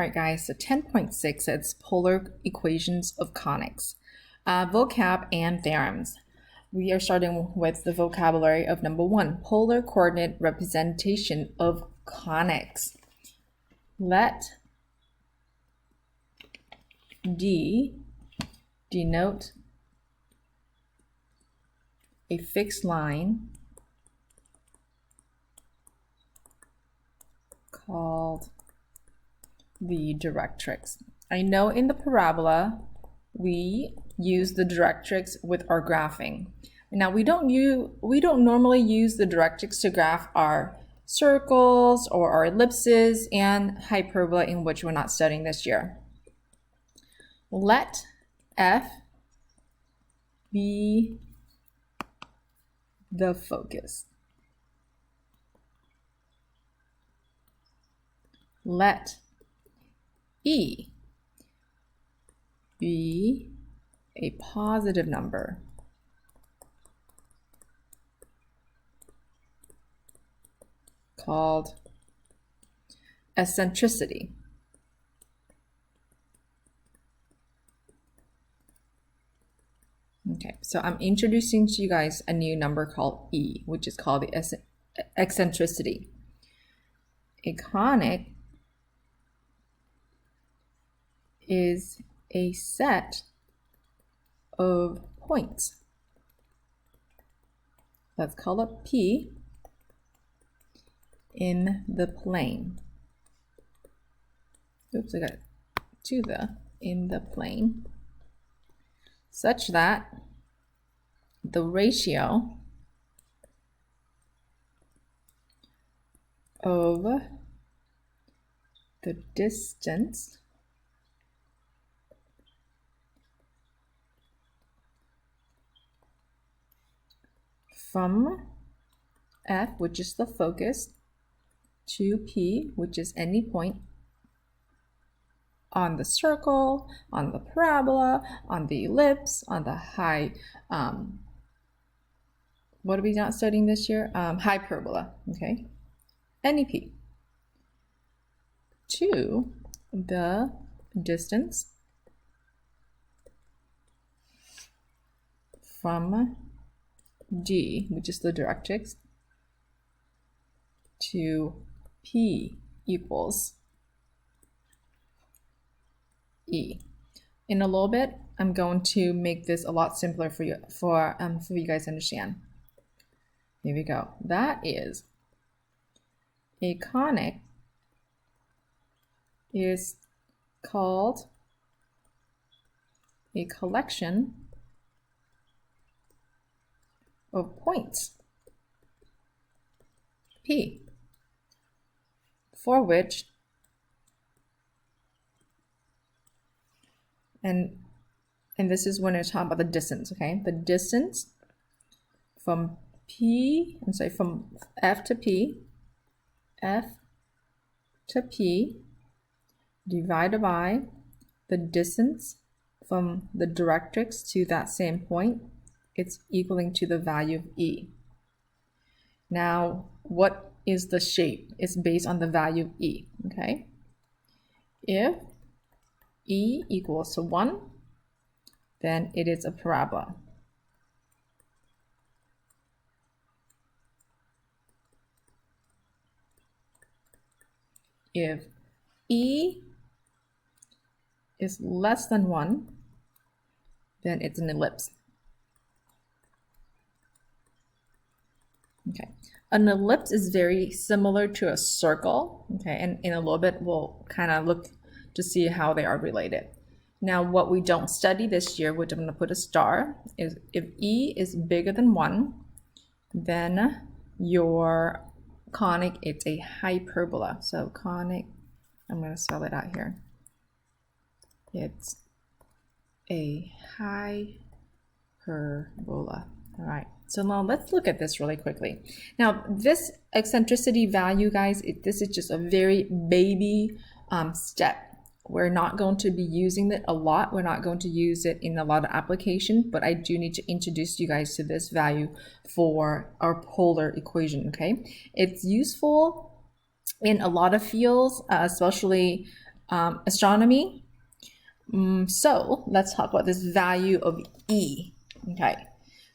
right, guys, so 10.6 says polar equations of conics, vocab and theorems. We are starting with the vocabulary of number 1, polar coordinate representation of conics. Let D denote a fixed line called the directrix. I know in the parabola we use the directrix with our graphing. Now we don't normally use the directrix to graph our circles or our ellipses and hyperbola, in which we're not studying this year. Let F be the focus. Let E be a positive number. Called eccentricity. Okay, so I'm introducing to you guys a new number called E, which is called the eccentricity. A conic is a set of points. Let's call it P in the plane. Oops, I got to the in the plane, such that the ratio of the distance from F, which is the focus, to P, which is any point on the circle, on the parabola, on the ellipse, on the what are we not studying this year? Hyperbola, okay? Any P. To the distance from D, which is the directrix, to P equals E. In a little bit, I'm going to make this a lot simpler for you guys to understand. Here we go. That is, a conic is called a collection of points P, for which and this is when I talk about the distance, okay? The distance from from F to P divided by the distance from the directrix to that same point. It's equaling to the value of E. Now, what is the shape? It's based on the value of E, okay? If E equals to 1, then it is a parabola. If E is less than 1, then it's an ellipse. Okay, an ellipse is very similar to a circle, okay, and in a little bit we'll kind of look to see how they are related. Now, what we don't study this year, which I'm going to put a star, is if E is bigger than 1, then your conic, it's a hyperbola. So conic, I'm going to spell it out here. It's a hyperbola. All right. So now let's look at this really quickly. Now, this eccentricity value, guys, this is just a very baby step. We're not going to be using it a lot. We're not going to use it in a lot of application, but I do need to introduce you guys to this value for our polar equation, okay? It's useful in a lot of fields, especially astronomy. So let's talk about this value of E. Okay,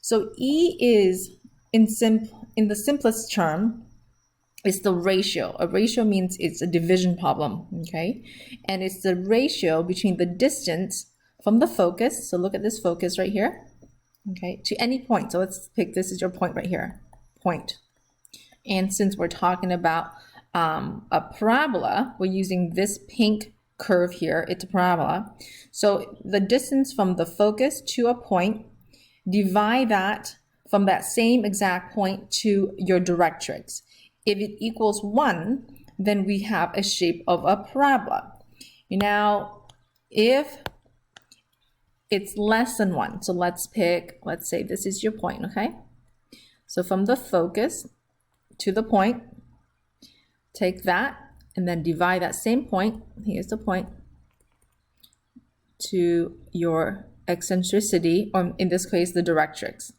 so E is in the simplest term, it's the ratio. A ratio means it's a division problem, okay? And it's the ratio between the distance from the focus, so look at this focus right here, okay, to any point. So let's pick, this is your point right here, point. And since we're talking about a parabola, we're using this pink curve here, it's a parabola. So the distance from the focus to a point, divide that from that same exact point to your directrix. If it equals 1, then we have a shape of a parabola. Now, if it's less than 1, so let's say this is your point, okay? So from the focus to the point, take that and then divide that same point, here's the point, to your eccentricity, or in this case, the directrix.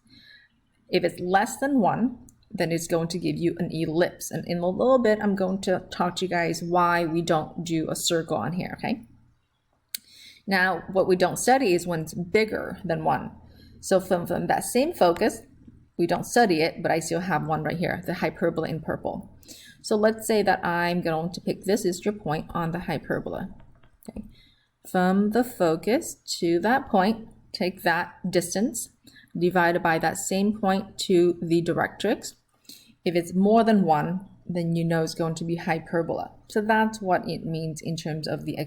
If it's less than 1, then it's going to give you an ellipse. And in a little bit, I'm going to talk to you guys why we don't do a circle on here, okay? Now, what we don't study is when it's bigger than 1. So from that same focus, we don't study it, but I still have one right here, the hyperbola in purple. So let's say that I'm going to pick this as your point on the hyperbola. Okay. From the focus to that point, take that distance, divided by that same point to the directrix. If it's more than 1, then you know it's going to be hyperbola. So that's what it means in terms of the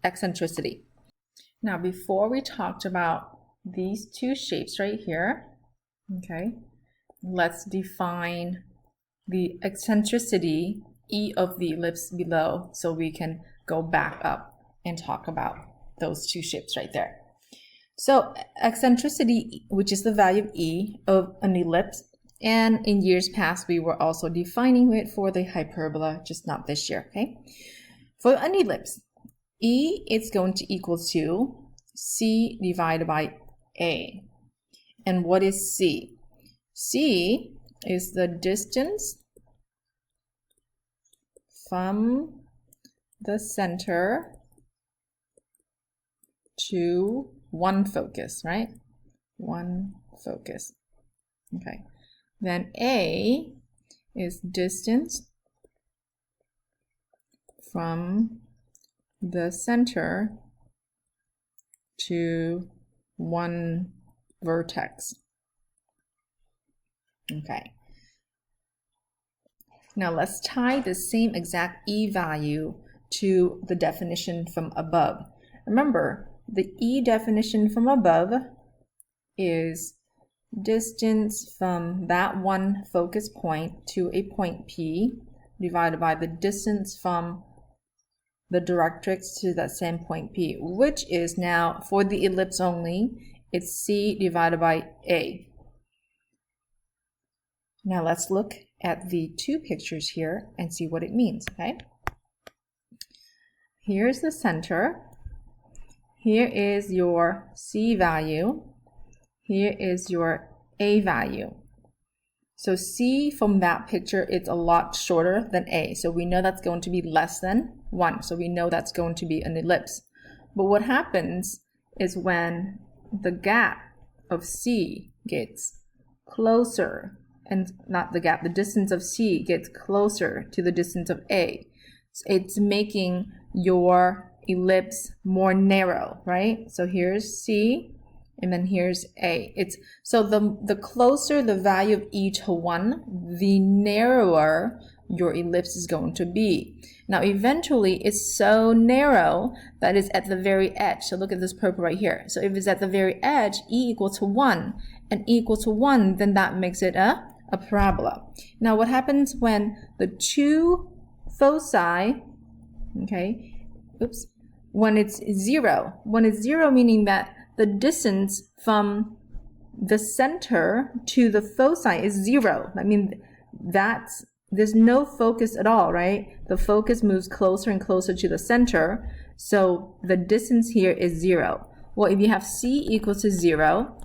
eccentricity. Now, before we talked about these two shapes right here, okay, let's define the eccentricity, E of the ellipse below, so we can go back up and talk about those two shapes right there. So eccentricity, which is the value of E of an ellipse, and in years past we were also defining it for the hyperbola, just not this year, okay? For an ellipse, E is going to equal to C divided by A. And what is C? C is the distance from the center to one focus, right? One focus. Okay. Then A is distance from the center to one vertex. Okay. Now let's tie the same exact E value to the definition from above. Remember, the E definition from above is distance from that one focus point to a point P divided by the distance from the directrix to that same point P, which is now, for the ellipse only, it's C divided by A. Now let's look at the two pictures here and see what it means, okay? Here's the center. Here is your C value. Here is your A value. So C from that picture, it's a lot shorter than A. So we know that's going to be less than 1. So we know that's going to be an ellipse. But what happens is when the gap of C gets closer, and not the gap, the distance of C gets closer to the distance of A, it's making your ellipse more narrow, right? So here's C, and then here's A. So the closer the value of E to 1, the narrower your ellipse is going to be. Now eventually it's so narrow that it's at the very edge. So look at this purple right here. So if it's at the very edge, E equal to 1 and E equal to 1, then that makes it a parabola. Now what happens when the two foci, okay, when it's 0, meaning that the distance from the center to the foci is 0. I mean, there's no focus at all, right? The focus moves closer and closer to the center, so the distance here is 0. Well, if you have C equal to 0,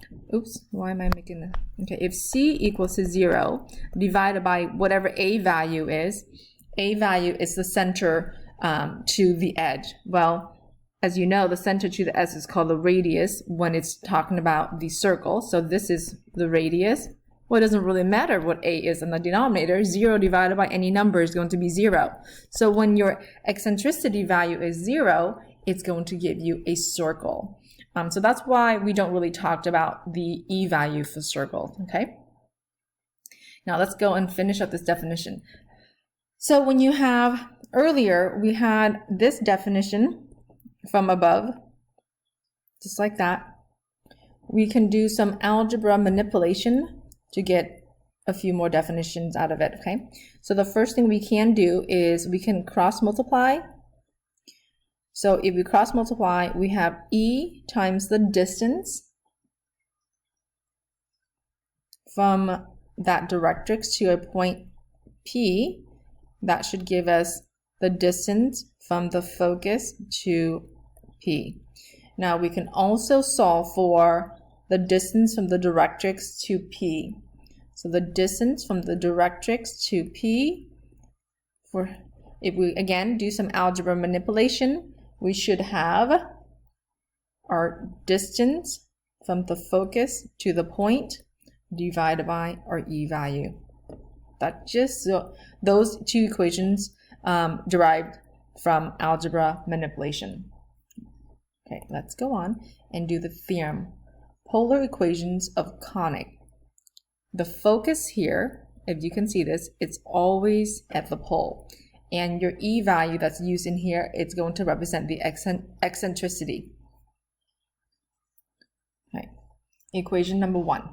why am I making that? Okay, if C equals to 0 divided by whatever A value is the center to the edge? Well, as you know, the center to the edge is called the radius when it's talking about the circle. So this is the radius. Well, it doesn't really matter what a is in the denominator. 0 divided by any number is going to be 0. So when your eccentricity value is 0, it's going to give you a circle. So that's why we don't really talk about the e value for circle, okay? Now let's go and finish up this definition. So when you have, earlier we had this definition from above, just like that. We can do some algebra manipulation to get a few more definitions out of it, okay? So the first thing we can do is we can cross multiply. So if we cross multiply, we have e times the distance from that directrix to a point P. That should give us the distance from the focus to P. Now we can also solve for the distance from the directrix to P. So the distance from the directrix to P, if we again do some algebra manipulation, we should have our distance from the focus to the point divided by our e value. That just those two equations derived from algebra manipulation. Okay, let's go on and do the theorem. Polar equations of conic. The focus here, if you can see this, it's always at the pole. And your e value that's used in here, it's going to represent the eccentricity. Okay. Equation number 1.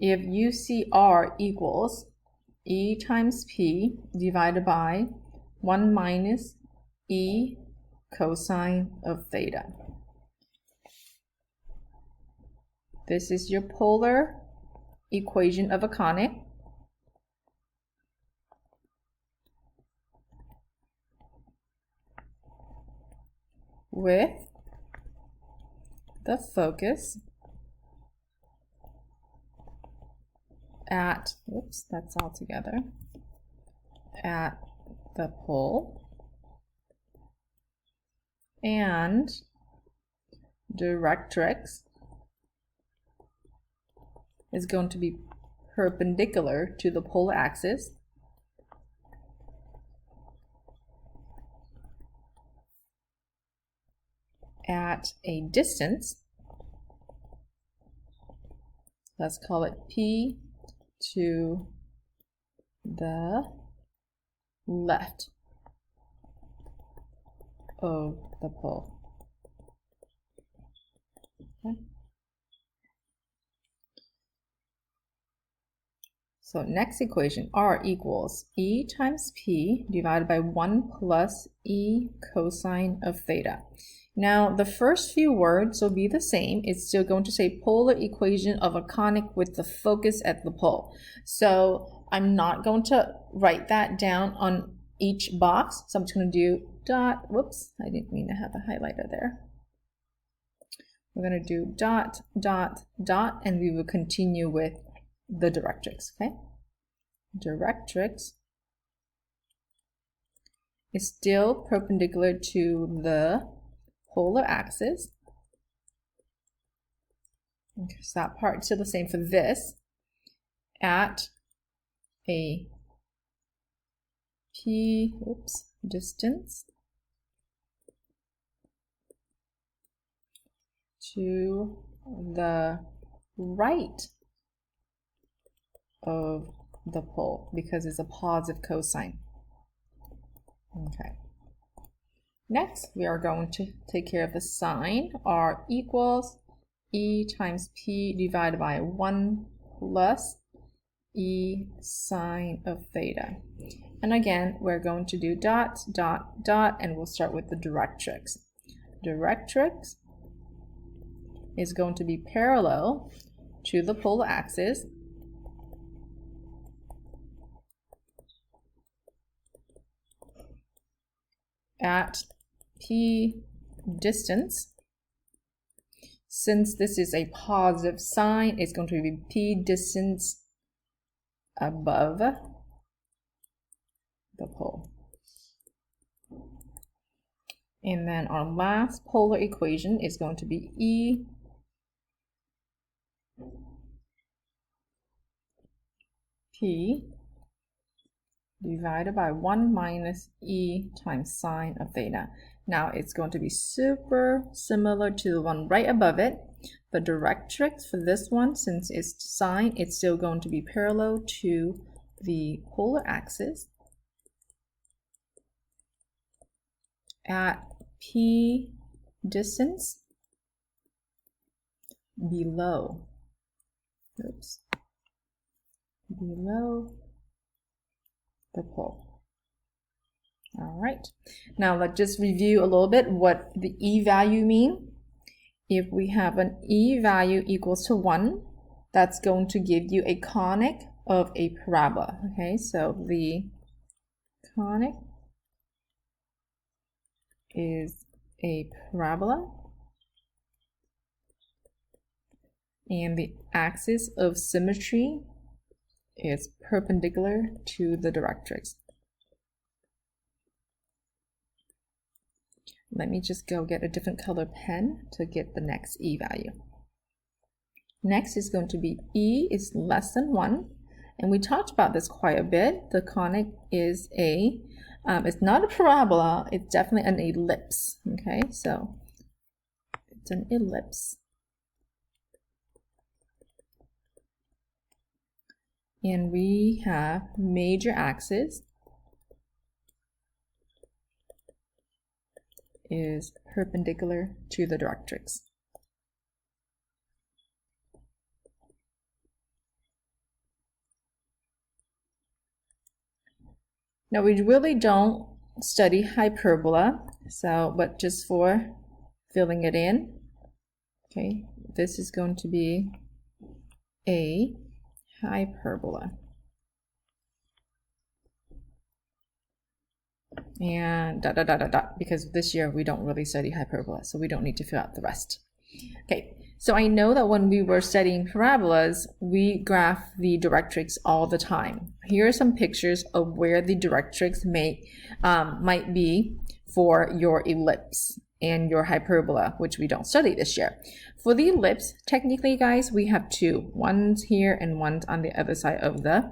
If UCR equals E times P divided by 1 minus E cosine of theta. This is your polar equation of a conic. With the focus at, whoops, that's all together, at the pole, and directrix is going to be perpendicular to the polar axis, at a distance, let's call it P to the left of the pole. Okay. So next equation, R equals E times P divided by 1 plus E cosine of theta. Now, the first few words will be the same. It's still going to say polar equation of a conic with the focus at the pole. So I'm not going to write that down on each box. So I'm just going to do dot, whoops, I didn't mean to have a highlighter there. We're going to do dot, dot, dot, and we will continue with the directrix, okay? Directrix is still perpendicular to the polar axis. Okay, so that part's still the same for this. At a P, distance to the right of the pole because it's a positive cosine. Okay. Next, we are going to take care of the sign. R equals E times P divided by 1 plus E sine of theta. And again, we're going to do dot, dot, dot, and we'll start with the directrix. Directrix is going to be parallel to the polar axis. At P distance. Since this is a positive sign, it's going to be P distance above the pole. And then our last polar equation is going to be E P divided by 1 minus E times sine of theta. Now it's going to be super similar to the one right above it. The directrix for this one, since it's sine, it's still going to be parallel to the polar axis at P distance below, below the pole. All right, now let's just review a little bit what the E value mean. If we have an E value equals to 1, that's going to give you a conic of a parabola. Okay, so the conic is a parabola, and the axis of symmetry is perpendicular to the directrix. Let me just go get a different color pen to get the next E value. Next is going to be E is less than 1, and we talked about this quite a bit. The conic is it's not a parabola, it's definitely an ellipse. Okay, so it's an ellipse. And we have major axis is perpendicular to the directrix. Now we really don't study hyperbola, but just for filling it in, okay, this is going to be a hyperbola. And because this year we don't really study hyperbola, so we don't need to fill out the rest. Okay, so I know that when we were studying parabolas, we graph the directrix all the time. Here are some pictures of where the directrix might be for your ellipse and your hyperbola, which we don't study this year. For the ellipse, technically, guys, we have two. One's here and one's on the other side of the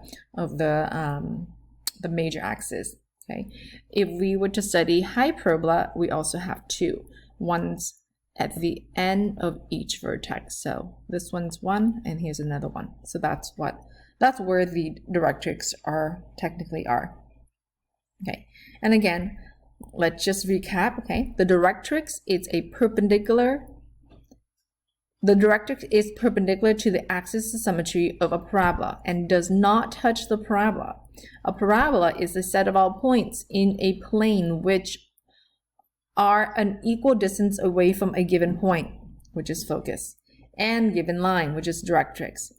major axis. Okay. If we were to study hyperbola, we also have two. One's at the end of each vertex. So this one's one, and here's another one. So that's where the directrix technically are. Okay. And again, let's just recap. Okay. The directrix is perpendicular to the axis of symmetry of a parabola and does not touch the parabola. A parabola is a set of all points in a plane which are an equal distance away from a given point, which is focus, and given line, which is directrix.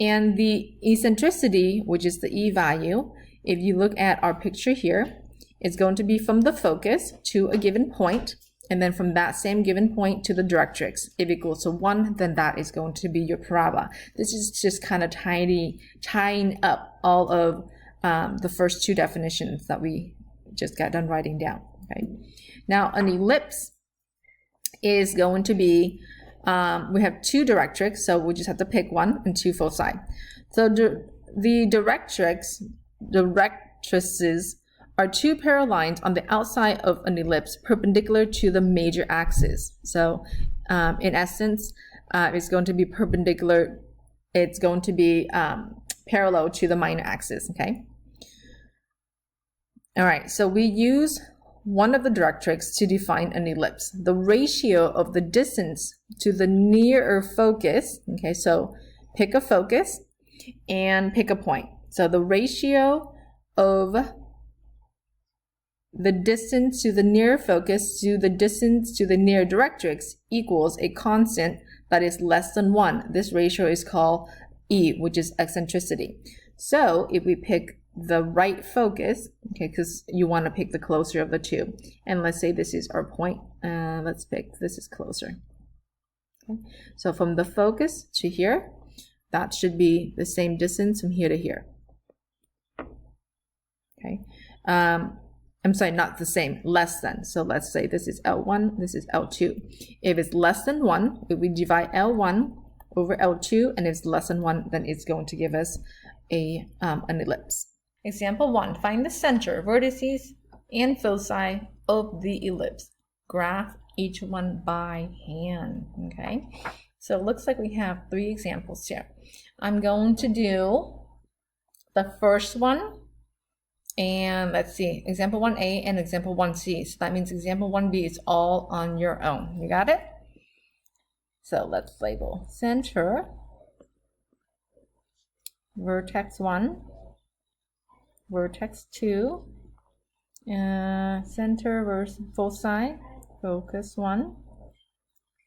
And the eccentricity, which is the E value, if you look at our picture here, is going to be from the focus to a given point, and then from that same given point to the directrix. If it equals to 1, then that is going to be your parabola. This is just kind of tying up all of the first two definitions that we just got done writing down. Okay. Now, an ellipse is going to be, we have two directrix, so we just have to pick one and two full side. So the directrices are two parallel lines on the outside of an ellipse perpendicular to the major axis. So in essence, it's going to be perpendicular, it's going to be parallel to the minor axis, okay? All right, so we use one of the directrix to define an ellipse. The ratio of the distance to the nearer focus, okay, so pick a focus and pick a point. So the ratio of the distance to the near focus to the distance to the near directrix equals a constant that is less than 1. This ratio is called E, which is eccentricity. So if we pick the right focus, okay, because you want to pick the closer of the two, and let's say this is our point, let's pick this is closer. Okay. So from the focus to here, that should be the same distance from here to here. Okay. I'm sorry, not the same, less than. So let's say this is L1, this is L2. If it's less than 1, if we divide L1 over L2, and if it's less than 1, then it's going to give us an ellipse. Example 1, find the center, vertices, and foci of the ellipse. Graph each one by hand, okay? So it looks like we have 3 examples here. I'm going to do the first one, and let's see, example 1A and example 1C. So that means example 1B is all on your own. You got it? So let's label center, vertex 1, vertex 2, center versus foci, focus 1,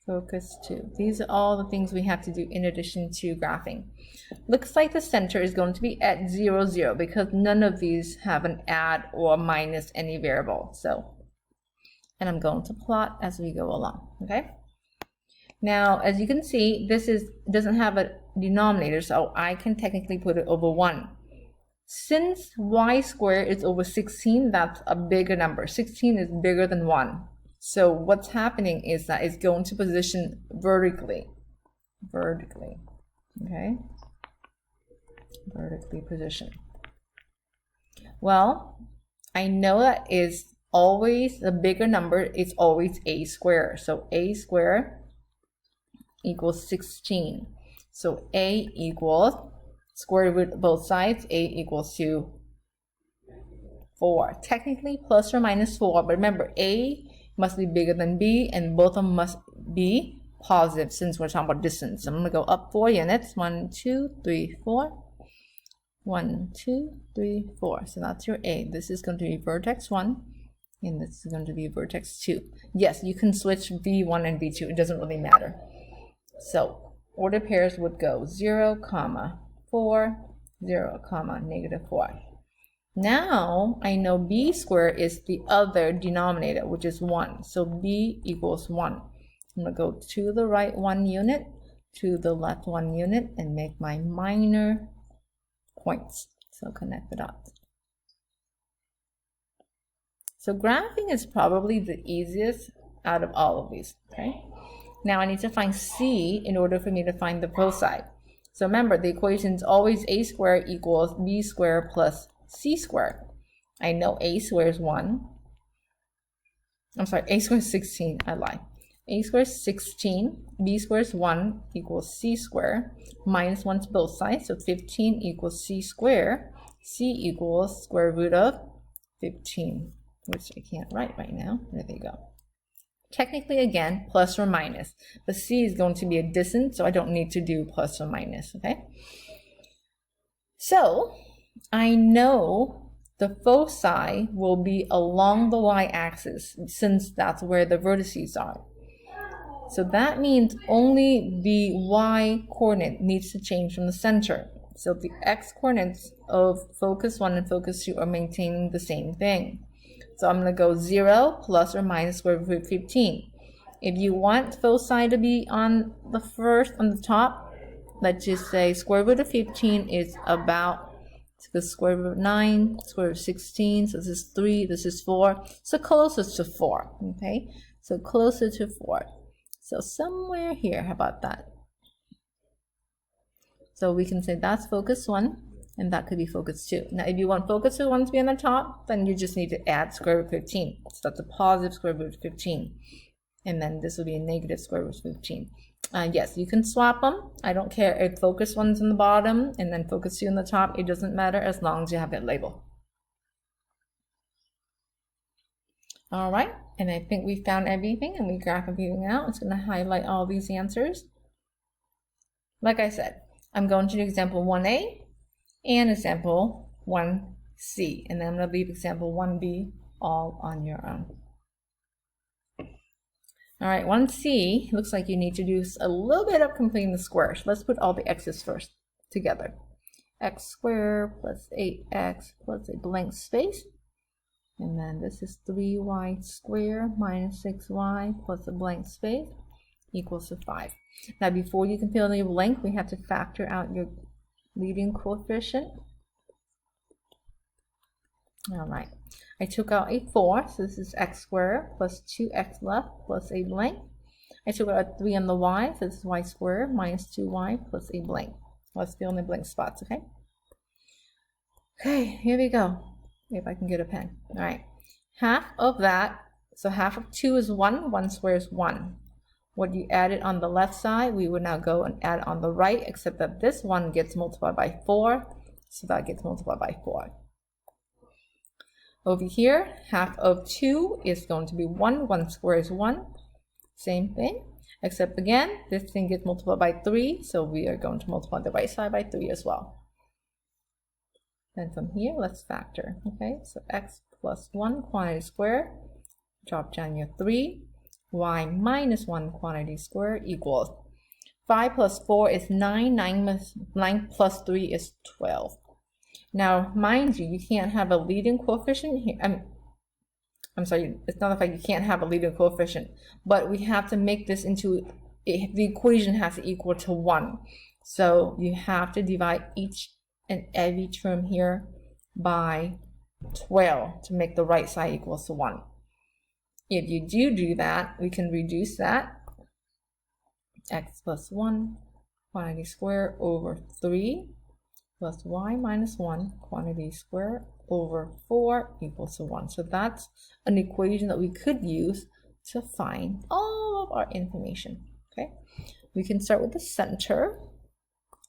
focus 2. These are all the things we have to do in addition to graphing. Looks like the center is going to be at 0, 0 because none of these have an add or minus any variable. So, and I'm going to plot as we go along, okay? Now, as you can see, this doesn't have a denominator, so I can technically put it over 1. Since y squared is over 16, that's a bigger number. 16 is bigger than 1. So what's happening is that it's going to position vertically, okay? Vertically position. Well, I know that is always the bigger number is always a square. So a squared equals 16. So a equals square root both sides. A equals to 4. Technically plus or minus 4, but remember a must be bigger than b, and both of them must be positive since we're talking about distance. So I'm going to go up 4 units. 1, 2, 3, 4. 1, 2, 3, 4. So that's your A. This is going to be vertex 1, and this is going to be vertex 2. Yes, you can switch V1 and V2. It doesn't really matter. So order pairs would go 0, 4, 0, -4. Now I know b squared is the other denominator, which is 1. So b equals 1. I'm going to go to the right 1 unit, to the left 1 unit, and make my minor points. So connect the dots. So graphing is probably the easiest out of all of these, okay? Now I need to find c in order for me to find the foci. So remember, the equation is always a squared equals b squared plus c squared. I know a squared is 1. I'm sorry, a squared is 16. I lied. A squared is 16. B squared is 1 equals c squared. Minus 1 to both sides. So 15 equals c squared. C equals square root of 15, which I can't write right now. There they go. Technically, again, plus or minus. But c is going to be a distance, so I don't need to do plus or minus, okay? So I know the foci will be along the y-axis since that's where the vertices are. So that means only the y coordinate needs to change from the center. So the x coordinates of focus 1 and focus 2 are maintaining the same thing. So I'm going to go 0 plus or minus square root of 15. If you want foci to be on the top, let's just say square root of 15 is about the square root of 9, square root of 16, so this is 3, this is 4, so closest to 4, okay? So closer to 4. So somewhere here, how about that? So we can say that's focus 1, and that could be focus 2. Now if you want focus 1 to be on the top, then you just need to add square root of 15. So that's a positive square root of 15. And then this will be a negative square root of 15. Yes, you can swap them. I don't care if focus 1's in the bottom and then focus 2 in the top. It doesn't matter as long as you have it labeled. All right, and I think we found everything and we graph everything out. It's going to highlight all these answers. Like I said, I'm going to do example 1A and example 1C, and then I'm going to leave example 1B all on your own. All right, 1C, looks like you need to do a little bit of completing the squares. Let's put all the x's first together. X squared plus 8x plus a blank space. And then this is 3y squared minus 6y plus a blank space equals to 5. Now before you can fill in your blank, we have to factor out your leading coefficient. All right. I took out a 4, so this is x squared plus 2x left plus a blank. I took out a 3 on the y, so this is y squared minus 2y plus a blank. Let's fill in the blank spots, okay? Okay, here we go. If I can get a pen. All right, half of that, so half of 2 is 1, 1 squared is 1. What you added on the left side, we would now go and add on the right, except that this one gets multiplied by 4, so that gets multiplied by 4. Over here, half of 2 is going to be 1, 1 squared is 1. Same thing, except again, this thing gets multiplied by 3, so we are going to multiply the right side by 3 as well. Then from here, let's factor, okay? So x plus 1 quantity squared, drop down your 3, y minus 1 quantity squared equals 5 plus 4 is 9, 9 plus 3 is 12. Now, mind you, you can't have a leading coefficient here. I'm sorry, it's not the fact you can't have a leading coefficient, but we have to make this into, the equation has to equal to 1. So you have to divide each and every term here by 12 to make the right side equals to 1. If you do that, we can reduce that. X plus 1 quantity squared over 3 plus y minus 1 quantity squared over 4 equals to 1. So that's an equation that we could use to find all of our information. Okay, we can start with the center.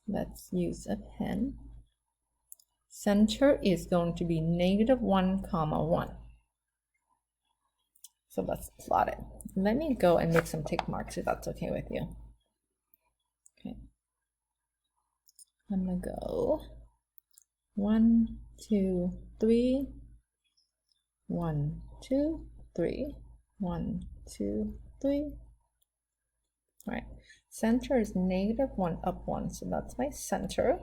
Let's use a pen. Center is going to be negative 1, 1. So let's plot it. Let me go and make some tick marks if that's okay with you. Okay. I'm gonna go 1, 2, 3, 1, 2, 3, 1, 2, 3. All right. Center is negative 1, up 1. So that's my center.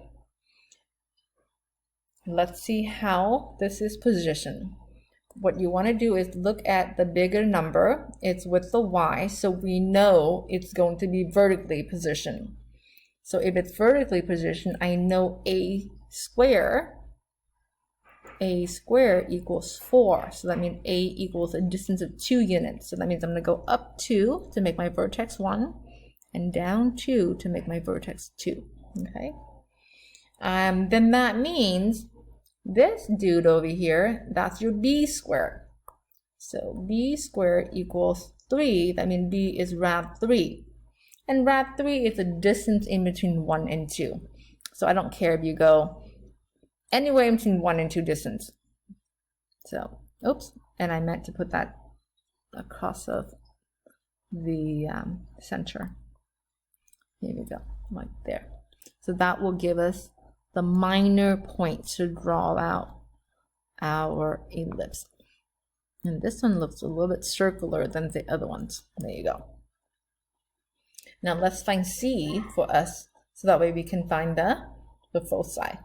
Let's see how this is positioned. What you want to do is look at the bigger number. It's with the y, so we know it's going to be vertically positioned. So if it's vertically positioned, I know a square equals 4. So that means a equals a distance of 2 units. So that means I'm going to go up 2 to make my vertex 1 and down 2 to make my vertex 2. Okay. Then that means this dude over here, that's your b squared. So b squared equals 3. That means b is rad 3. And rad 3 is the distance in between 1 and 2. So I don't care if you go anywhere in between 1 and 2 distance. So, oops, and I meant to put that across of the center. Here we go, like there. So that will give us the minor points to draw out our ellipse. And this one looks a little bit circular than the other ones. There you go. Now let's find C for us, so that way we can find the foci.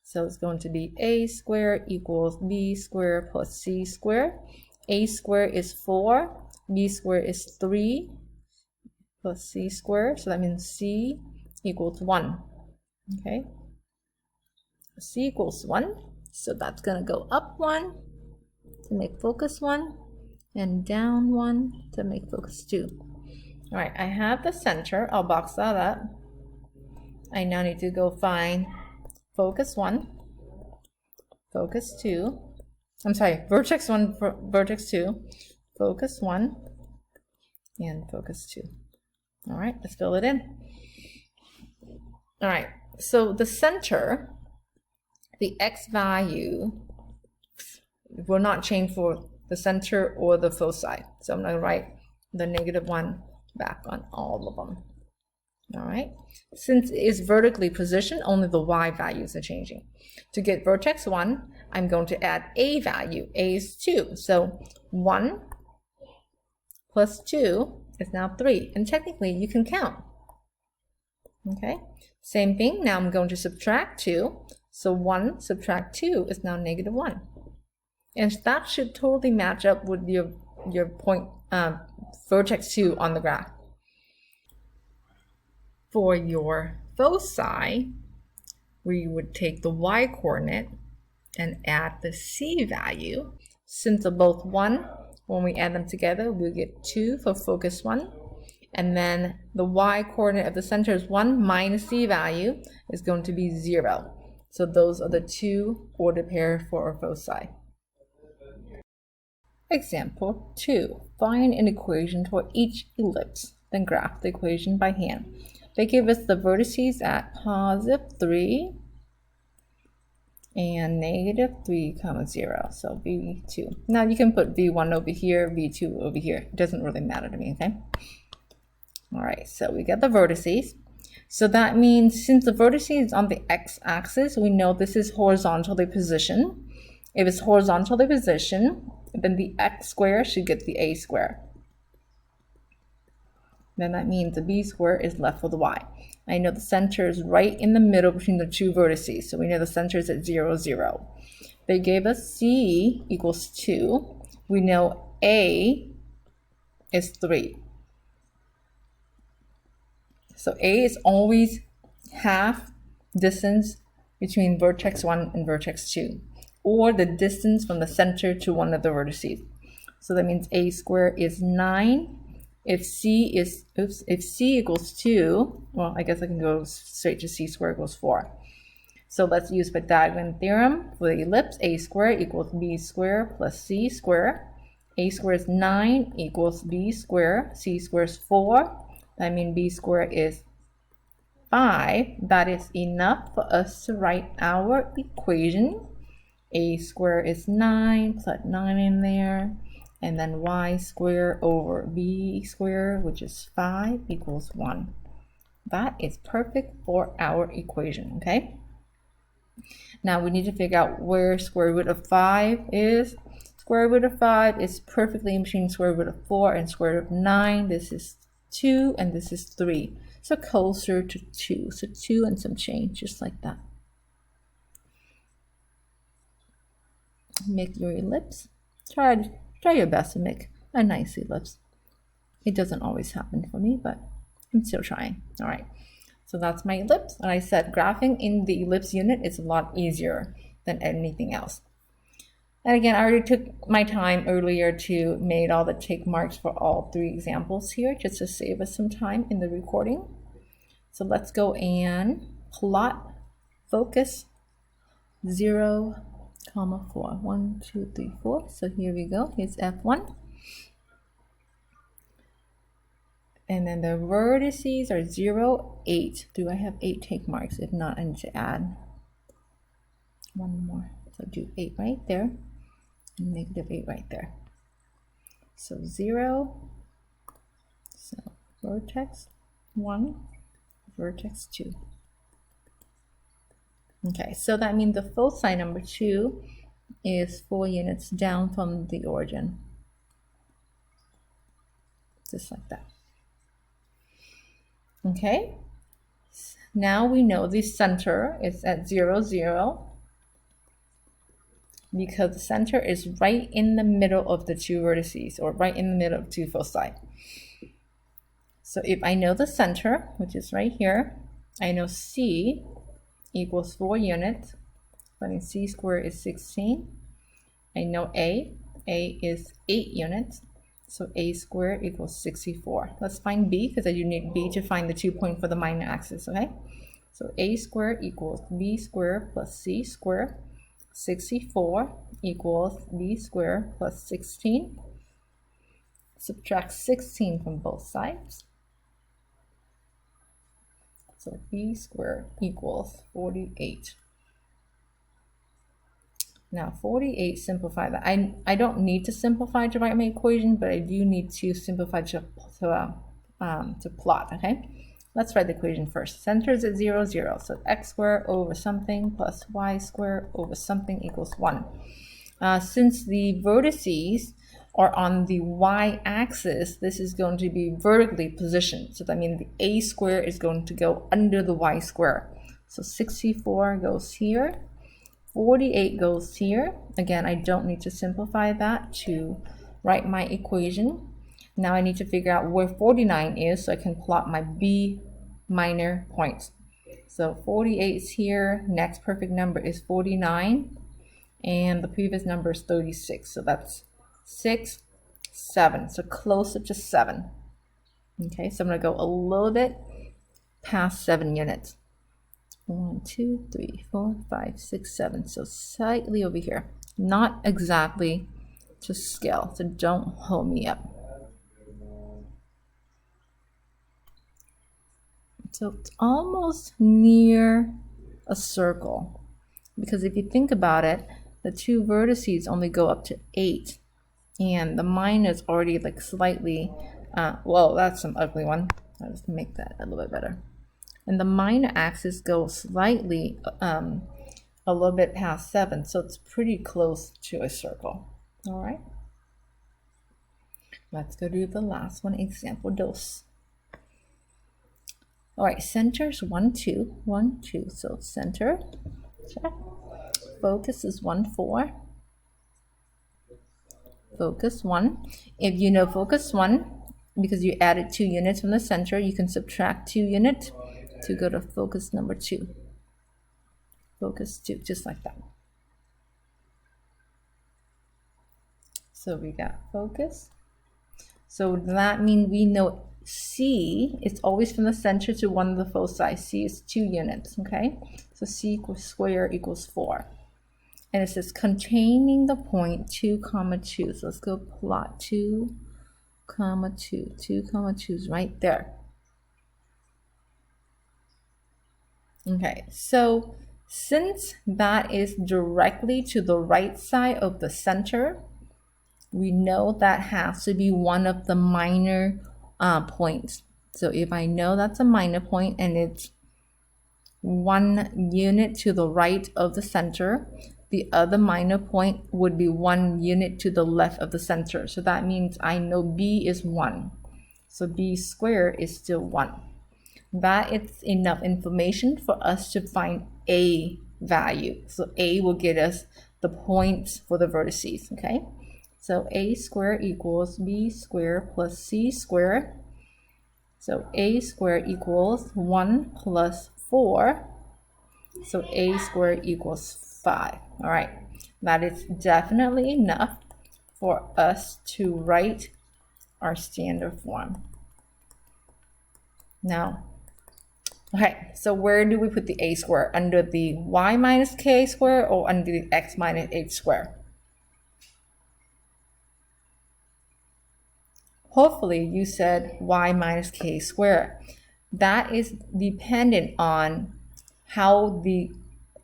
So it's going to be a squared equals b squared plus c squared. A squared is 4, b squared is 3 plus c squared. So that means c equals 1. Okay, c equals 1, so that's going to go up 1 to make focus 1 and down 1 to make focus 2. All right, I have the center. I'll box that up. I now need to go find focus 1, focus 2. I'm sorry, vertex 1, vertex 2, focus 1, and focus 2. All right, let's fill it in. All right. So the center, the x value will not change for the center or the foci. So I'm going to write the -1 back on all of them. All right. Since it is vertically positioned, only the y values are changing. To get vertex 1, I'm going to add a value. A is 2. So 1 plus 2 is now 3. And technically, you can count. Okay. Same thing, now I'm going to subtract 2. So 1 subtract 2 is now -1. And that should totally match up with your point, vertex 2 on the graph. For your foci, we would take the y coordinate and add the c value. Since they're both 1, when we add them together, we'll get 2 for focus 1. And then the y-coordinate of the center is 1 minus c value is going to be 0. So those are the two ordered pair for foci. Example 2. Find an equation for each ellipse, then graph the equation by hand. They give us the vertices at positive 3 and negative 3, 0. So V2. Now you can put V1 over here, V2 over here. It doesn't really matter to me, okay? All right, so we get the vertices. So that means since the vertices is on the x-axis, we know this is horizontally positioned. If it's horizontally positioned, then the x square should get the a square. Then that means the b square is left with the y. I know the center is right in the middle between the two vertices, so we know the center is at 0, 0. They gave us c equals 2. We know a is 3. So a is always half distance between vertex 1 and vertex 2, or the distance from the center to one of the vertices. So that means a squared is 9. If c equals 2, well, I guess I can go straight to c squared equals 4. So let's use Pythagorean theorem for the ellipse. A squared equals b squared plus c squared. A squared is 9 equals b squared. C squared is 4. That means b squared is 5. That is enough for us to write our equation. A squared is 9, put 9 in there. And then y squared over b squared, which is 5, equals 1. That is perfect for our equation, okay? Now we need to figure out where square root of 5 is. Square root of 5 is perfectly in between square root of 4 and square root of 9. This is 2 and this is 3. So closer to 2. So 2 and some change, just like that. Make your ellipse. Try your best to make a nice ellipse. It doesn't always happen for me, but I'm still trying. All right. So that's my ellipse. And I said graphing in the ellipse unit is a lot easier than anything else. And again, I already took my time earlier to make all the tick marks for all 3 examples here, just to save us some time in the recording. So let's go and plot focus 0, 4. 1, 2, 3, 4. So here we go. Here's F1. And then the vertices are 0, 8. Do I have 8 tick marks? If not, I need to add one more. So do 8 right there. And negative 8 right there. So 0. So vertex 1, vertex 2. Okay, so that means the foci number 2 is 4 units down from the origin. Just like that. Okay, now we know the center is at 0, 0. Because the center is right in the middle of the two vertices, or right in the middle of 2 foci. So if I know the center, which is right here, I know C equals 4 units. But C squared is 16. I know A is 8 units. So A squared equals 64. Let's find B, because I do need B to find the 2 point for the minor axis, okay? So A squared equals B squared plus C squared. 64 equals b squared plus 16. Subtract 16 from both sides. So b squared equals 48. Now 48, simplify that. I don't need to simplify to write my equation, but I do need to simplify to plot, okay? Let's write the equation first. Center is at 0, 0. So x squared over something plus y squared over something equals 1. Since the vertices are on the y-axis, this is going to be vertically positioned. So that means the a squared is going to go under the y squared. So 64 goes here. 48 goes here. Again, I don't need to simplify that to write my equation. Now I need to figure out where 49 is so I can plot my B minor points. So 48 is here. Next perfect number is 49. and the previous number is 36. So that's 6, 7. So closer to 7. Okay, so I'm going to go a little bit past 7 units. 1, 2, 3, 4, 5, 6, 7. So slightly over here. Not exactly to scale, so don't hold me up. So it's almost near a circle, because if you think about it, the two vertices only go up to 8, and the minus already like slightly, well, that's some ugly one. I'll just make that a little bit better. And the minor axis goes slightly a little bit past 7, so it's pretty close to a circle. All right. Let's go do the last one, example dos. All right, centers 1, 2, 1, 2. So center, check. Focus is 1, 4. Focus 1. If you know focus 1, because you added 2 units from the center, you can subtract 2 units to go to focus number 2. Focus 2, just like that. So we got focus. So that means we know C is always from the center to one of the foci. C is 2 units, okay? So C equals square equals 4. And it says containing the point 2, 2. So let's go plot 2, 2. 2, 2 is right there. Okay, so since that is directly to the right side of the center, we know that has to be one of the minor points. So if I know that's a minor point and it's 1 unit to the right of the center, the other minor point would be 1 unit to the left of the center. So that means I know B is 1. So B squared is still 1. That is enough information for us to find A value. So A will get us the points for the vertices, okay? So A squared equals B squared plus C squared. So A squared equals 1 plus 4. So A squared equals 5. All right, that is definitely enough for us to write our standard form. Now, okay, so where do we put the A squared? Under the y minus k squared or under the x minus h squared? Hopefully you said y minus k squared. That is dependent on how the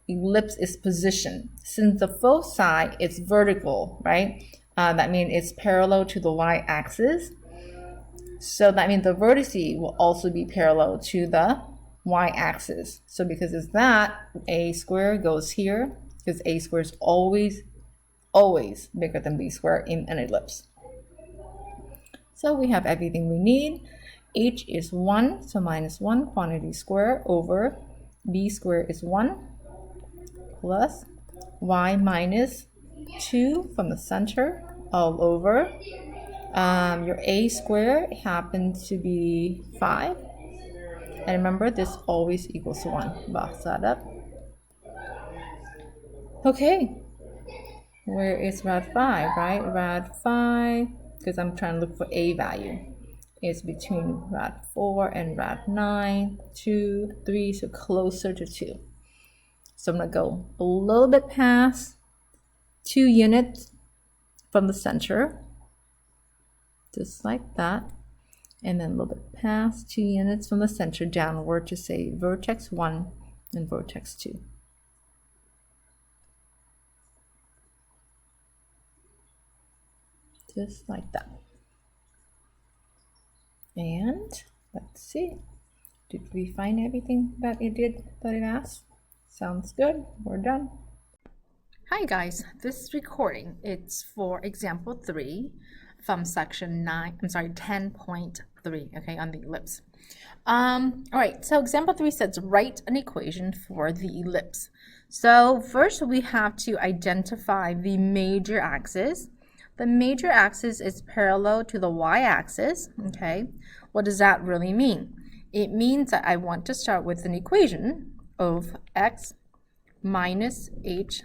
ellipse is positioned. Since the foci is vertical, right? That means it's parallel to the y-axis. So that means the vertice will also be parallel to the y-axis. So because it's that, a squared goes here, because a squared is always bigger than b squared in an ellipse. So we have everything we need. H is 1, so minus 1 quantity squared over b squared is 1 plus y minus 2 from the center all over. Your a squared happens to be 5. And remember, this always equals 1. Box that up. Okay. Where is rad 5, right? Rad 5, because I'm trying to look for a value, is between rad 4 and rad 9, 2, 3, so closer to 2. So I'm going to go a little bit past 2 units from the center, just like that, and then a little bit past 2 units from the center downward to say vertex 1 and vertex 2. Just like that. And let's see, did we find everything that it asked? Sounds good. We're done. Hi guys, this recording it's for example 3 from section 10.3, okay, on the ellipse. All right, so example 3 says write an equation for the ellipse. So first we have to identify the major axis. The major axis is parallel to the y-axis, okay? What does that really mean? It means that I want to start with an equation of x minus h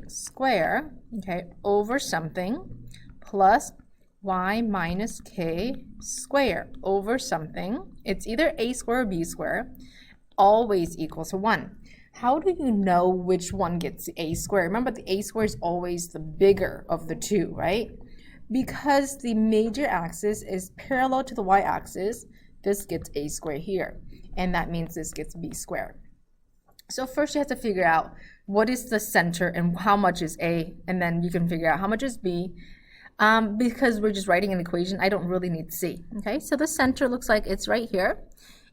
square, okay, over something plus y minus k square over something. It's either a square or b square, always equals to 1. How do you know which one gets a square? Remember, the a square is always the bigger of the two, right? Because the major axis is parallel to the y-axis, this gets a square here, and that means this gets b squared. So first you have to figure out what is the center and how much is a, and then you can figure out how much is b. Because we're just writing an equation, I don't really need c. Okay, so the center looks like it's right here.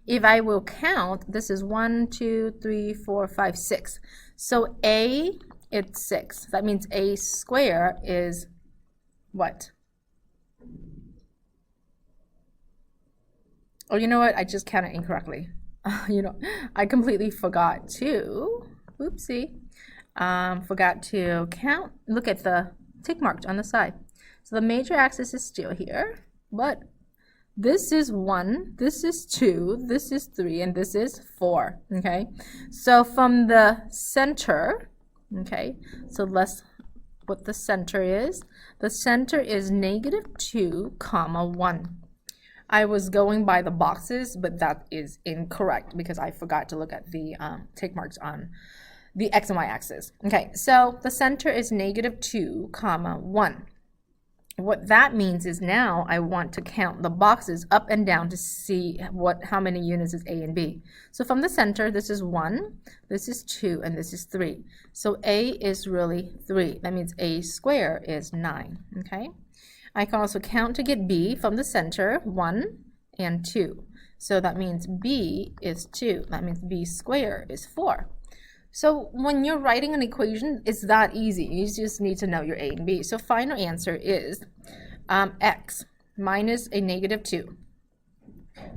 If I will count, this is 1, 2, 3, 4, 5, 6. So a, it's 6. That means a square is what? Oh, you know what? I just counted incorrectly. I completely forgot to, oopsie, forgot to count. Look at the tick mark on the side. So the major axis is still here, but this is 1, this is 2, this is 3, and this is 4, okay? So from the center, okay, so let's, what the center is. The center is -2, 1. I was going by the boxes, but that is incorrect because I forgot to look at the tick marks on the x and y axis. Okay, so the center is -2, 1. What that means is now I want to count the boxes up and down to see how many units is A and B. So from the center, this is 1, this is 2, and this is 3. So A is really 3. That means A square is 9, okay? I can also count to get B from the center, 1 and 2. So that means B is 2. That means B square is 4. So when you're writing an equation, it's that easy. You just need to know your A and B. So final answer is x minus a -2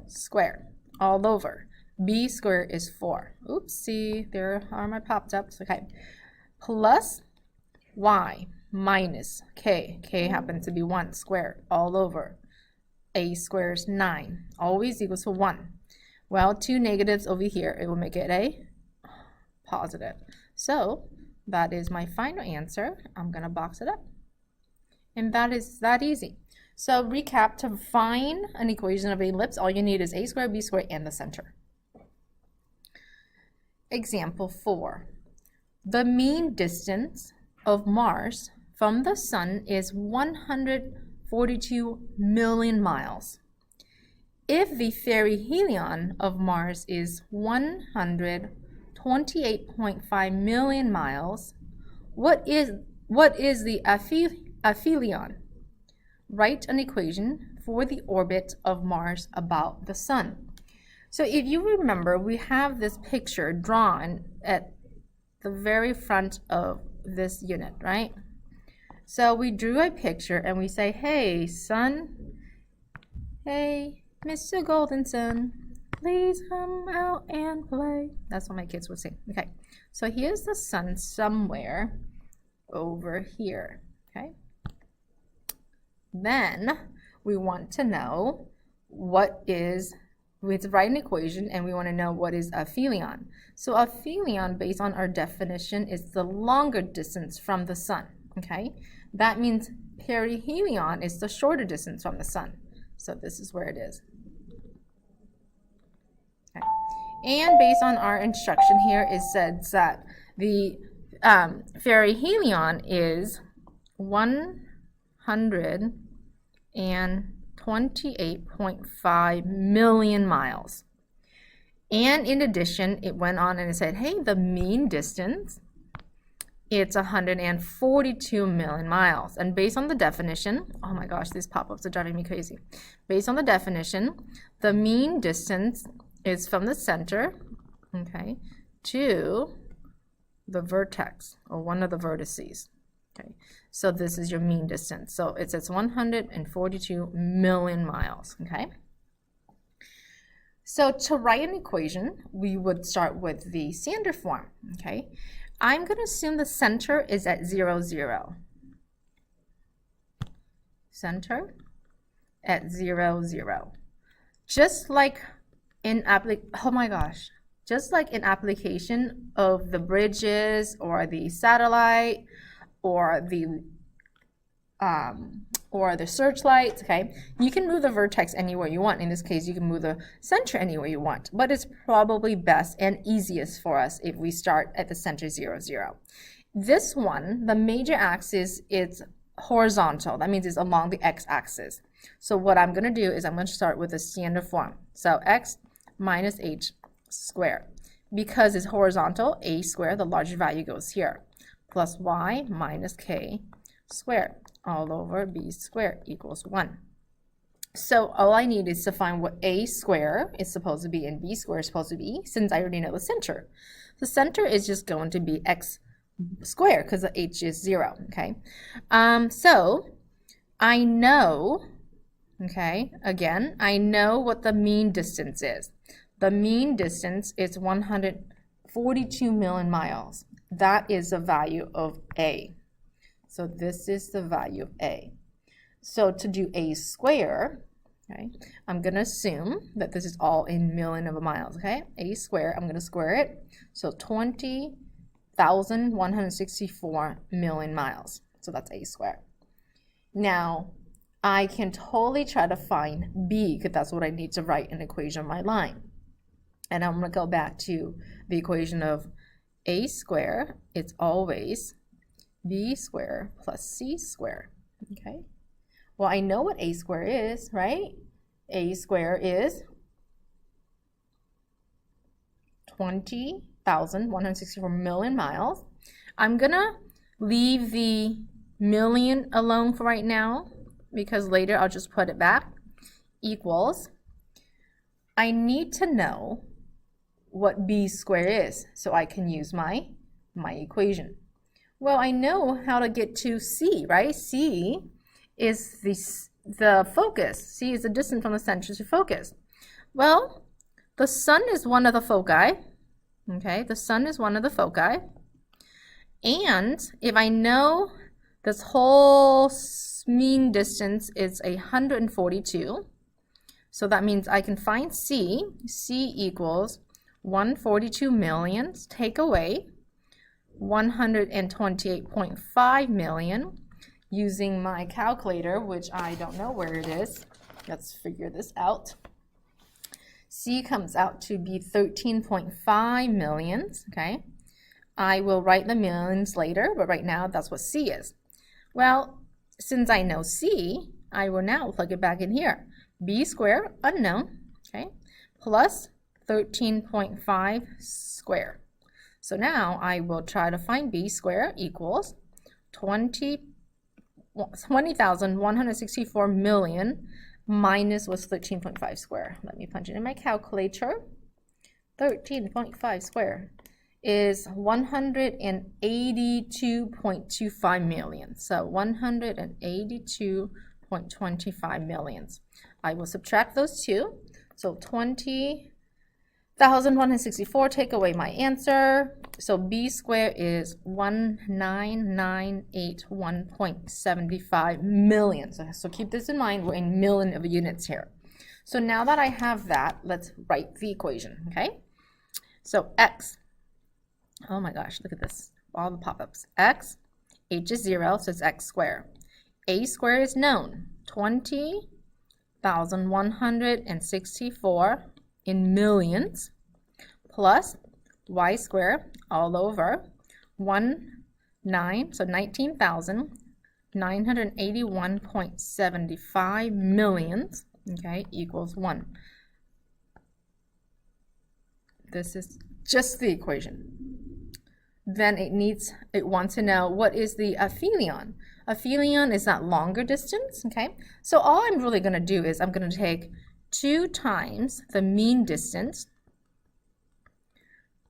square all over. B square is 4. Oopsie, there are my pop-ups. Okay. Plus y minus k. K happens to be 1 square all over. A square is 9. Always equals to 1. Well, 2 negatives over here, it will make it a positive. So that is my final answer. I'm gonna box it up. And that is that easy. So recap, to find an equation of an ellipse, all you need is a squared, b squared, and the center. Example 4. The mean distance of Mars from the sun is 142 million miles. If the perihelion of Mars is 128.5 million miles, what is the aphelion? Write an equation for the orbit of Mars about the sun. So if you remember, we have this picture drawn at the very front of this unit, right? So we drew a picture and we say, hey, sun, hey, Mr. Golden Sun, please come out and play. That's what my kids would sing. Okay, so here's the sun somewhere over here, okay? Then we want to know what is, we have to write an equation and we want to know what is aphelion. So aphelion, based on our definition, is the longer distance from the sun, okay? That means perihelion is the shorter distance from the sun. So this is where it is. Okay. And based on our instruction here, it says that the perihelion is 128.5 million miles. And in addition, it went on and it said, hey, the mean distance, it's 142 million miles. And based on the definition, oh my gosh, these pop-ups are driving me crazy. Based on the definition, the mean distance is from the center, okay, to the vertex, or one of the vertices. Okay, so this is your mean distance. So it says 142 million miles, okay? So to write an equation, we would start with the standard form, okay? I'm going to assume the center is at 0, 0. Center at 0, 0. Just like in oh my gosh, just like in application of the bridges or the satellite or the searchlights, okay, you can move the vertex anywhere you want. In this case, you can move the center anywhere you want, but it's probably best and easiest for us if we start at the center 0, 0. This one, the major axis is horizontal. That means it's along the x-axis. So what I'm going to do is I'm going to start with the standard form. So x minus h squared. Because it's horizontal, a squared, the larger value goes here, plus y minus k squared all over b squared equals 1. So all I need is to find what a squared is supposed to be and b squared is supposed to be, since I already know the center. The center is just going to be x squared because the h is 0, okay? So I know, okay, again, I know what the mean distance is. The mean distance is 142 million miles. That is the value of a. So this is the value of a. So to do a square, okay, I'm going to assume that this is all in million of miles, okay? A square, I'm going to square it. So 20,164 million miles. So that's a square. Now, I can totally try to find b, because that's what I need to write in the equation of my line. And I'm going to go back to the equation of a squared. It's always b squared plus c squared, okay? Well, I know what a squared is, right? A squared is 20,164 million miles. I'm going to leave the million alone for right now, because later I'll just put it back, equals, I need to know what b squared is so I can use my equation. Well, I know how to get to c, right? C is the focus. C is the distance from the center to focus. Well, the sun is one of the foci, okay? The sun is one of the foci. And if I know this whole mean distance is 142, so that means I can find c. C equals 142 million, take away 128.5 million using my calculator, which I don't know where it is. Let's figure this out. C comes out to be 13.5 millions, okay? I will write the millions later, but right now that's what C is. Well, since I know C, I will now plug it back in here. B squared, unknown, okay, plus 13.5 squared. So now I will try to find b squared equals 20,164 million minus what's 13.5 squared. Let me punch it in my calculator. 13.5 squared is 182.25 million. So 182.25 millions. I will subtract those two. So 20,164, take away my answer. So b squared is 19981.75 million. So keep this in mind, we're in million of units here. So now that I have that, let's write the equation, okay? So x, oh my gosh, look at this, all the pop-ups. X, h is 0, so it's x squared. A squared is known, 20,164 in millions, plus y squared all over 19,981.75 millions, okay, equals 1. This is just the equation. Then it wants to know what is the aphelion. Aphelion is that longer distance, okay? So all I'm really going to do is I'm going to take 2 times the mean distance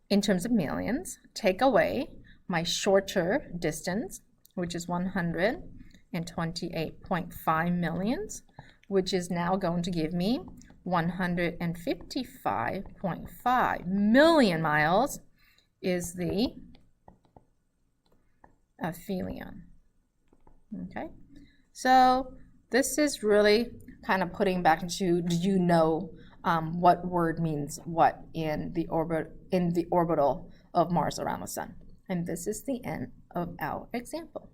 in terms of millions, take away my shorter distance, which is 128.5 millions, which is now going to give me 155.5 million miles is the aphelion. Okay, so this is really kind of putting back into, do you know what word means what in the in the orbital of Mars around the sun. And this is the end of our example.